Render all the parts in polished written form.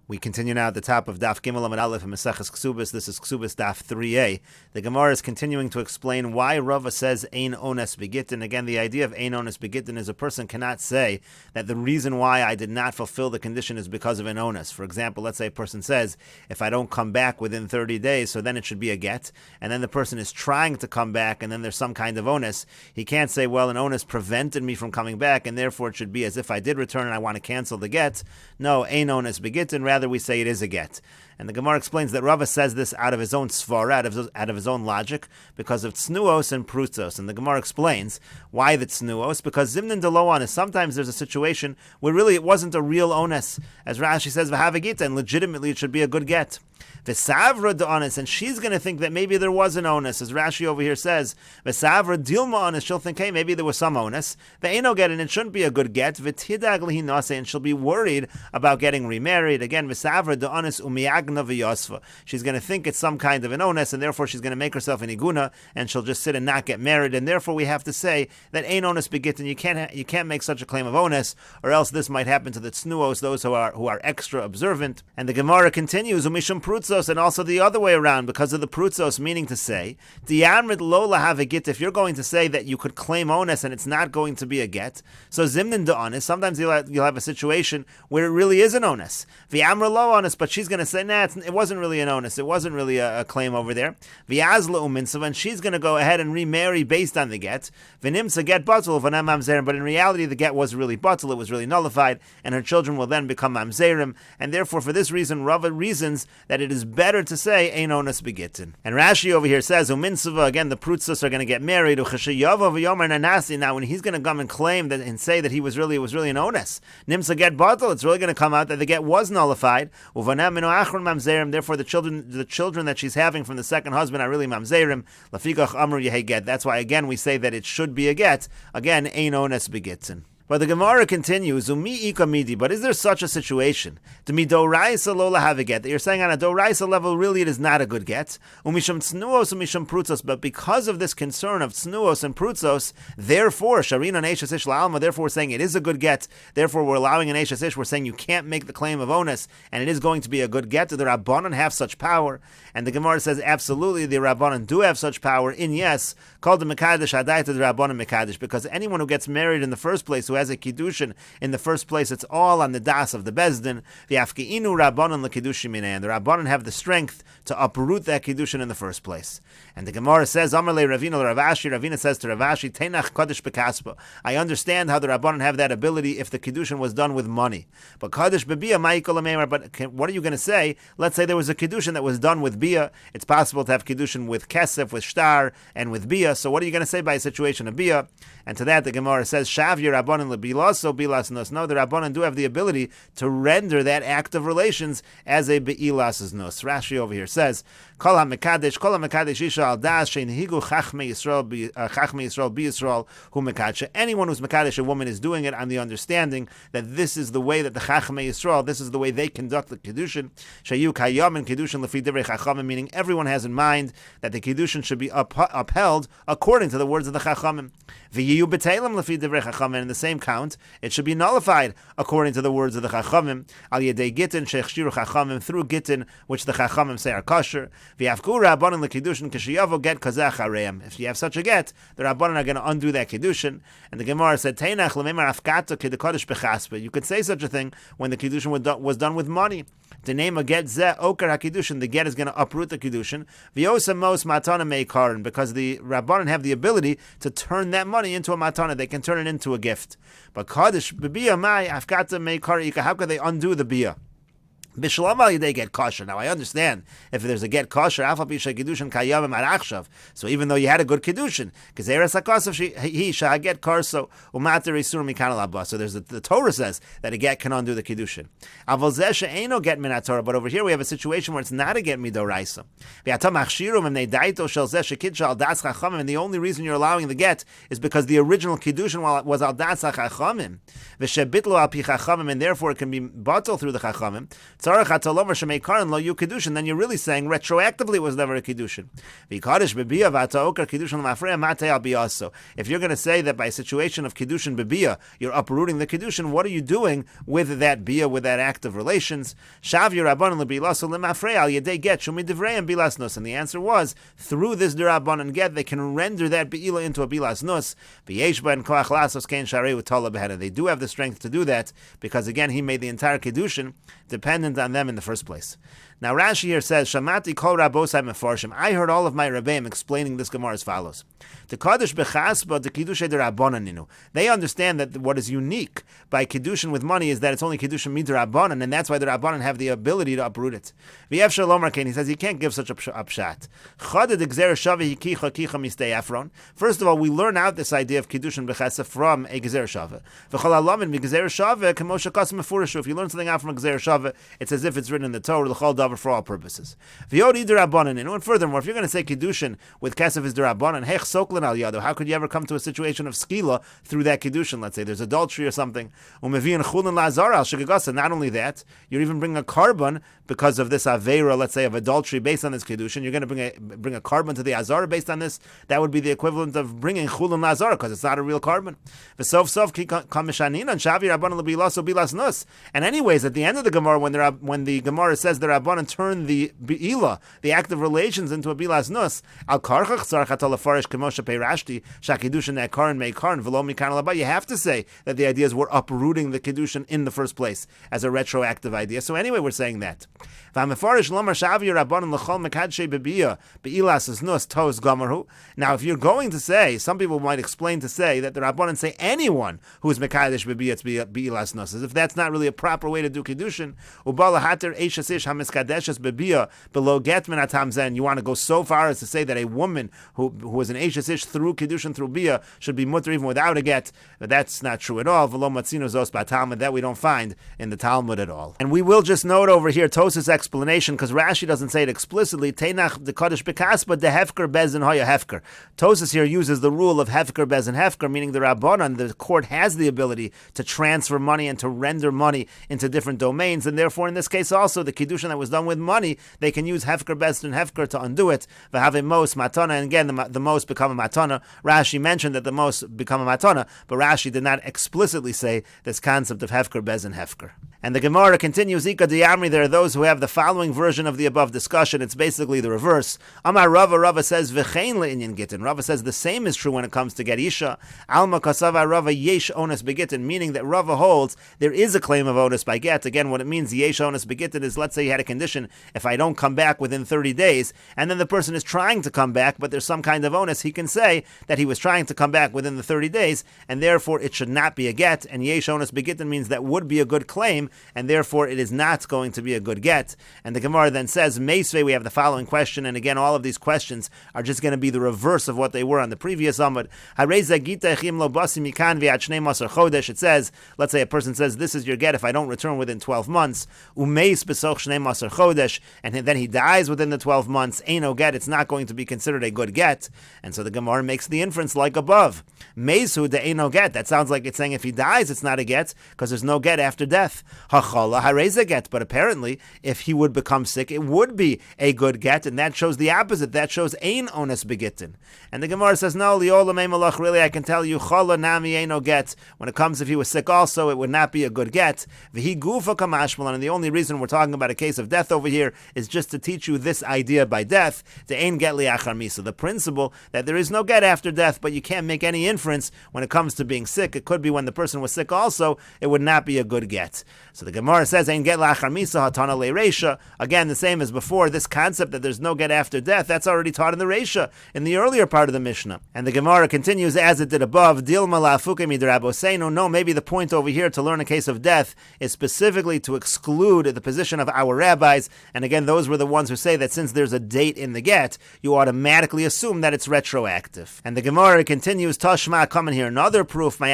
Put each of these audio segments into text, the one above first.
We continue now at the top of Daf Gimel Amud Aleph in Mesechet Kesubos. This is Kesubos Daf 3a. The Gemara is continuing to explain why Rava says Ein Ones Begittin. Again, the idea of Ein Ones Begittin is a person cannot say that the reason why I did not fulfill the condition is because of an onus. For example, let's say a person says, if I don't come back within 30 days, so then it should be a get, and then the person is trying to come back, and then there's some kind of onus. He can't say, well, an onus prevented me from coming back, and therefore it should be as if I did return and I want to cancel the get. No, Ein Ones Begittin. Rather, we say it is a get. And the Gemara explains that Rava says this out of his own svara, out of his own logic, because of tznuos and prutzos. And the Gemara explains why the tznuos, because zimnin deloan is sometimes there's a situation where really it wasn't a real onus. As Rashi says, v'havagita, and legitimately it should be a good get. V'savra de'onis, and she's going to think that maybe there was an onus, as Rashi over here says. V'savra dilma onis, she'll think, hey, maybe there was some onus. V'eino get, and it shouldn't be a good get. V'tidag lihi nase, and she'll be worried about getting remarried. Again, v'savra de'onis umiyagna v'yosva. She's going to think it's some kind of an onus, and therefore she's going to make herself an iguna, and she'll just sit and not get married. And therefore we have to say that ein onus begittin. You can't make such a claim of onus, or else this might happen to the tznuos, those who are extra observant. And the Gemara continues umishum prutzos, and also the other way around, because of the prutzos, meaning to say, diamrid lo lahav a get, if you're going to say that you could claim onus and it's not going to be a get, so zimnin de onus, sometimes you'll have a situation where it really is an onus. V'amra lo onus, but she's going to say, nah, it wasn't really an onus, it wasn't really a claim over there. V'yazla uminsa, and she's going to go ahead and remarry based on the get. V'nimsa get batul v'nam mamzerim, but in reality the get was really batul, it was really nullified, and her children will then become mamzerim, and therefore for this reason Rava reasons that it is better to say ein onus begittin. And Rashi over here says uminsava, again the prutzos are going to get married. Now when he's going to come and claim that and say that it was really an onus, nimsa get batal, it's really going to come out that the get was nullified. Therefore the children that she's having from the second husband are really mamzerim. Lafikach amru yehe get. That's why again we say that it should be a get. Again, ein onus begittin. But the Gemara continues, Umi ika midi, but is there such a situation? To mi doraisa lo lahav a get, that you're saying on a doraisa level, really it is not a good get. Umisham tznuos, umisham prutzos, but because of this concern of tznuos and prutzos, therefore, sharina and eishes ish la'alma, therefore we're saying it is a good get, therefore we're allowing an eishes ish, we're saying you can't make the claim of onus, and it is going to be a good get. Do the Rabbanan have such power? And the Gemara says, absolutely, the Rabbanan do have such power, in yes, called the Mekadesh, Adaita the Rabbanan Mekadesh, because anyone who gets married in the first place, who has a kiddushin in the first place, it's all on the das of the bezdin. V'yafkeinu rabbanon lekiddushim minei, and the rabbanon have the strength to uproot that kiddushin in the first place. And the Gemara says, Amar le Ravina Ravashi. Ravina says to Ravashi, Teinach Kaddish bekaspa. I understand how the rabbanon have that ability if the kiddushin was done with money. But Kaddish bebia ma'ikol ameimar. But what are you going to say? Let's say there was a kiddushin that was done with bia. It's possible to have kiddushin with kesef, with shtar, and with bia. So what are you going to say by a situation of bia? And to that the Gemara says, Shav your rabbanon lebilas, so bilas nos. No, the rabbanon do have the ability to render that act of relations as a beilas nos. Rashi over here says, Kol ha-mekadesh isha al das shein higu chachmei Yisrael bi-Yisrael hu mekadesh. Anyone who's mekadesh a woman is doing it on the understanding that this is the way that the chachmei Yisrael, this is the way they conduct the kiddushin. Shayu kayam and kiddushin lefi divrei chachamim, meaning everyone has in mind that the kiddushin should be upheld according to the words of the chachamim. V'yiyu b'teilim lefi divrei chachamim, in the same count, it should be nullified according to the words of the chachamim. Al yedei gittin shechshiru chachamim, through gittin which the chachamim say are kosher. V'yafku rabbanon lekiddushin k'sheyavo get kazeh achareim. If you have such a get, the rabbanon are going to undo that kiddushin. And the Gemara said, Teinach lememar afkata k'dekodesh bechaspe. You could say such a thing when the kiddushin was done with money. The name of get zeh oker hakiddushin, the get is going to uproot the kiddushin. V'yosa mos matana meikarin, because the rabbanon have the ability to turn that money into a matana. They can turn it into a gift. But kaddish b'biyah mai afkata meikar ika. How could they undo the biyah? B'shalom they get kosher. Now I understand if there's a get kosher, alpha bisha kiddushin kayavim arachshav. So even though you had a good kiddushin, gezeres hakasav he shall get karso umater isur mikanal abba. So there's the Torah says that a get can undo the kiddushin. Avol zeh she'eino get min Torah. But over here we have a situation where it's not a get midoraisa. V'atam achshirum and they daito shel zeh shekid shal das chachamim. And the only reason you're allowing the get is because the original kiddushin was al das chachamim. V'shebitlo al pi chachamim, and therefore it can be batal through the chachamim. then you're really saying retroactively it was never a Kiddushin. If you're going to say that by a situation of Kiddushin Bebiyah, you're uprooting the Kiddushin, what are you doing with that Biyah, with that act of relations? And the answer was, through this Dirabanan get, they can render that Be'ilah into a Bilas Nus. They do have the strength to do that, because again, he made the entire Kiddushin dependent on them in the first place. Now Rashi here says, Shamati kol rabosai mefarshim. I heard all of my Rebbeim explaining this Gemara as follows. The Kaddish bechasba the Kiddushay derabanan. They understand that what is unique by Kiddushin with money is that it's only Kiddushin midrabanan, and that's why the Rabbanan have the ability to uproot it. V'yev shalom arkein, he says you can't give such a pshat. Chadad gzer shavi hikicha kicha mistei Efron. First of all, we learn out this idea of Kiddushin bechasba from a gzer shava. V'chol alamin b'gzer shava k'moshe kas mefurishu. If you learn something out from a gzer shava, it's as if it's written in the Torah, l'chol davar, for all purposes. And furthermore, if you're going to say Kiddushin with Kesef is Derabanan, Hech Soklin al Yado, how could you ever come to a situation of Skila through that Kiddushin? Let's say there's adultery or something. Not only that, you're even bringing a carbon because of this Aveira, let's say, of adultery based on this Kiddushin. You're going to bring a carbon to the Azara based on this. That would be the equivalent of bringing Chulin Lazara, because it's not a real carbon. And anyways, at the end of the Gemara, when the Gemara says the Rabbanan turn the Be'ilah, the act of relations, into a Bilas Nus, you have to say that the ideas were uprooting the Kiddushin in the first place as a retroactive idea. So anyway, we're saying that. Now, if you're going to say, some people might explain to say that the Rabbanan say anyone who is Mekadesh Bebiyah, it's Be'ilas Nus, as if that's not really a proper way to do Kiddushin. Below Getman Atamzen, you want to go so far as to say that a woman who was an Eishes Ish through Kiddushin, through Biyah, should be mutter even without a get. But that's not true at all. That we don't find in the Talmud at all. And we will just note over here Tos's explanation, because Rashi doesn't say it explicitly. Teinach the Kaddish Bekasba de Hefker Bezin Hoya Hefker. Tosus here uses the rule of Hefker Bezin Hefker, meaning the Rabbanan, the court has the ability to transfer money and to render money into different domains, and therefore in this case also the Kiddushin that was done with money, they can use Hefker Bezin Hefker to undo it. V'havim Mos Matana, and again the Mos become a Matana. Rashi mentioned that the Mos become a Matana, but Rashi did not explicitly say this concept of Hefker Bezin Hefker. And the Gemara continues, Ika Diyamri, there are those who have the following version of the above discussion. It's basically the reverse. Amar Rava says, V'chein le'inyan gittin. Rava says the same is true when it comes to get Isha. Alma kasava Rava yesh onus begittin, meaning that Rava holds there is a claim of onus by get. Again, what it means, yesh onus begittin, is, let's say you had a condition, if I don't come back within 30 days, and then the person is trying to come back, but there's some kind of onus, he can say that he was trying to come back within the 30 days, and therefore it should not be a get, and yesh onus begittin means that would be a good claim, and therefore it is not going to be a good get. And the Gemara then says, Meisvei, we have the following question, and again, all of these questions are just going to be the reverse of what they were on the previous Amud. It says, let's say a person says, this is your get if I don't return within 12 months, and then he dies within the 12 months, ain't no get, it's not going to be considered a good get. And so the Gemara makes the inference like above. Meishu de ain't no get, that sounds like it's saying if he dies, it's not a get, because there's no get after death. Get, but apparently, if he would become sick, it would be a good get, and that shows the opposite. That shows ein ones begitten. And the Gemara says, no, liola mei malach, really, I can tell you, chola nami ein no get. When it comes, if he was sick also, it would not be a good get. V'hi gufa kamashmalan, and the only reason we're talking about a case of death over here is just to teach you this idea by death, to ein get liachar misa, the principle that there is no get after death, but you can't make any inference when it comes to being sick. It could be when the person was sick also, it would not be a good get. So the Gemara says, "Ein get lachar misa hatana le'reisha." Again, the same as before. This concept that there's no get after death, that's already taught in the Reisha, in the earlier part of the Mishnah. And the Gemara continues as it did above. Dilma la'afuke midrabosenu. No, maybe the point over here to learn a case of death is specifically to exclude the position of our rabbis. And again, those were the ones who say that since there's a date in the get, you automatically assume that it's retroactive. And the Gemara continues, Tashma, come in here, another proof. In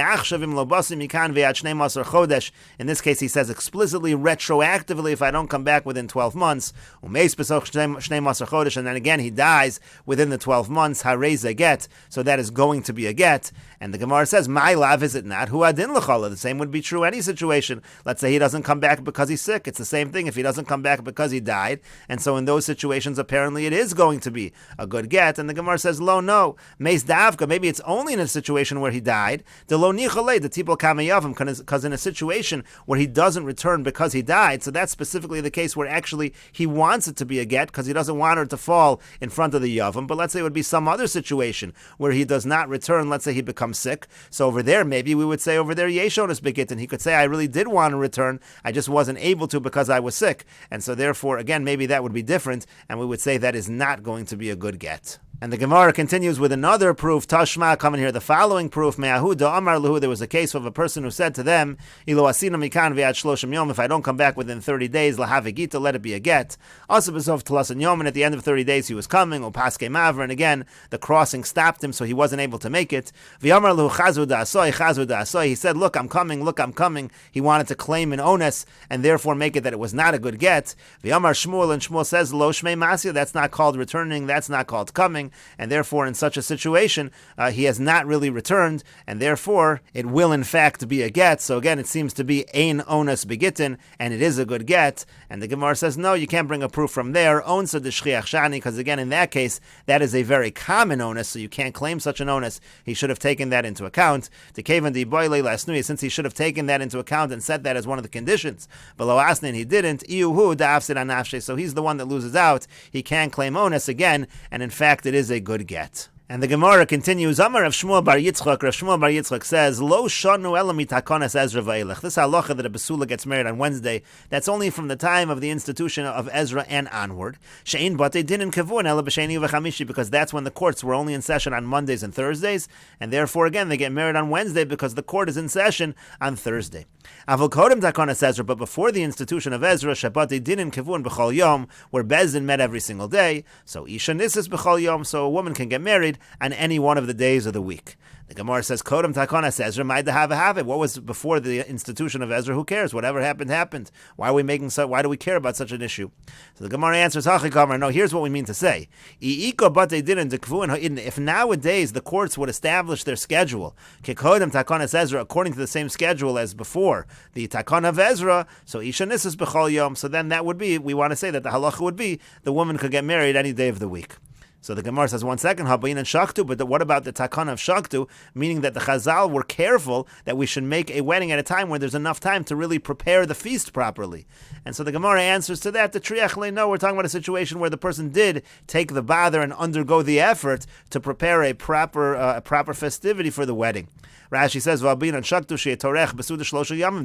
this case, he says explicitly, retroactively, if I don't come back within 12 months, and then again he dies within the 12 months, hareza get, so that is going to be a get. And the Gemara says, my lav, is it not? Hu adin l'chala. The same would be true any situation. Let's say he doesn't come back because he's sick. It's the same thing if he doesn't come back because he died. And so in those situations, apparently it is going to be a good get. And the Gemara says, lo, no. Meis davka, maybe it's only in a situation where he died. The lo nichale, the tipol kamayavim, because in a situation where he doesn't return because he died, so that's specifically the case where actually he wants it to be a get because he doesn't want her to fall in front of the yavam. But let's say it would be some other situation where he does not return. Let's say he becomes sick. So over there, maybe we would say over there, yesh onus begitin. He could say, I really did want to return. I just wasn't able to because I was sick. And so therefore, again, maybe that would be different. And we would say that is not going to be a good get. And the Gemara continues with another proof. Tashma, coming here, the following proof. Me'ahu da'amar lahu, there was a case of a person who said to them, Ilo asina mikan v'ad shloshim yom, if I don't come back within 30 days, lahavigita, let it be a get. Also b'sof tlasan yom, and at the end of 30 days he was coming, upaske maver, and again, the crossing stopped him, so he wasn't able to make it. V'yamar lahu chazu da'asoi, he said, look, I'm coming. He wanted to claim an onus, and therefore make it that it was not a good get. V'yamar Shmuel, and Shmuel says, lo shmei masya, that's not called returning, that's not called coming. And therefore, in such a situation, he has not really returned, and therefore, it will in fact be a get. So again, it seems to be ein onus begitin, and it is a good get. And the Gemara says, no, you can't bring a proof from there, onsa de shchiach shani, because again, in that case, that is a very common onus, so you can't claim such an onus. He should have taken that into account. The kevan di boile lasnui, since he should have taken that into account and set that as one of the conditions. Below asnin, he didn't. Iuhu da'afsid anafshe, so he's the one that loses out. He can claim onus again, and in fact, it is a good get. And the Gemara continues, Amar Rav Shmuel bar Yitzchak, Rav Shmuel bar Yitzchak says, Lo shanu ela mitakonas Ezra v'elech. This halacha that a basula gets married on Wednesday, that's only from the time of the institution of Ezra and onward. She'in bate din in kavun ela b'sheni v'chamishi, because that's when the courts were only in session on Mondays and Thursdays, and therefore again they get married on Wednesday because the court is in session on Thursday. Avol kodem takonas Ezra, but before the institution of Ezra, Shabbat din in kavun b'chol yom, where Bezdin met every single day, so Isha Nisis b'chol yom, so a woman can get married on any one of the days of the week. The Gemara says, Kodem takonas Ezra, ma'id have it. What was before the institution of Ezra? Who cares? Whatever happened, happened. Why do we care about such an issue? So the Gemara answers, no, here's what we mean to say. If nowadays the courts would establish their schedule, Kodem takonas Ezra, according to the same schedule as before the takon of Ezra, so Isha Nisis b'chol yom, so then that would be, we want to say that the halacha would be, the woman could get married any day of the week. So the Gemara says, 1 second, Habayin and Shaktu, but what about the Takana of Shaktu, meaning that the Chazal were careful that we should make a wedding at a time where there's enough time to really prepare the feast properly. And so the Gemara answers to that, the Triach no, we're talking about a situation where the person did take the bother and undergo the effort to prepare a proper festivity for the wedding. Rashi says,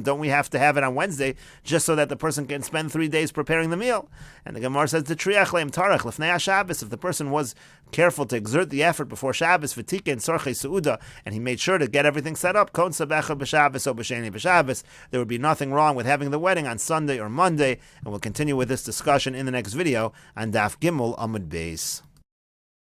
don't we have to have it on Wednesday just so that the person can spend 3 days preparing the meal? And the Gemara says, if the person was careful to exert the effort before Shabbos, and he made sure to get everything set up, there would be nothing wrong with having the wedding on Sunday or Monday. And we'll continue with this discussion in the next video on Daf Gimel Amud Beis.